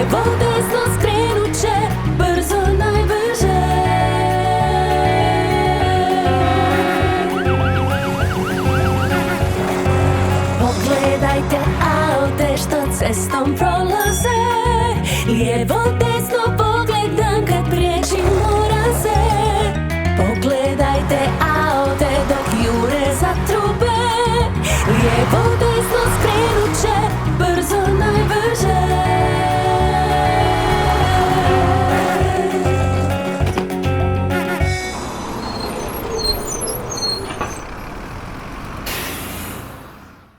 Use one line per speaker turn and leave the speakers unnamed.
Lijevo, desno skrenut će, brzo najbrže. Pogledajte aute što cestom prolaze, lijevo, desno pogledam kad priječim moraze. Pogledajte aute dok jure za trube, lijevo,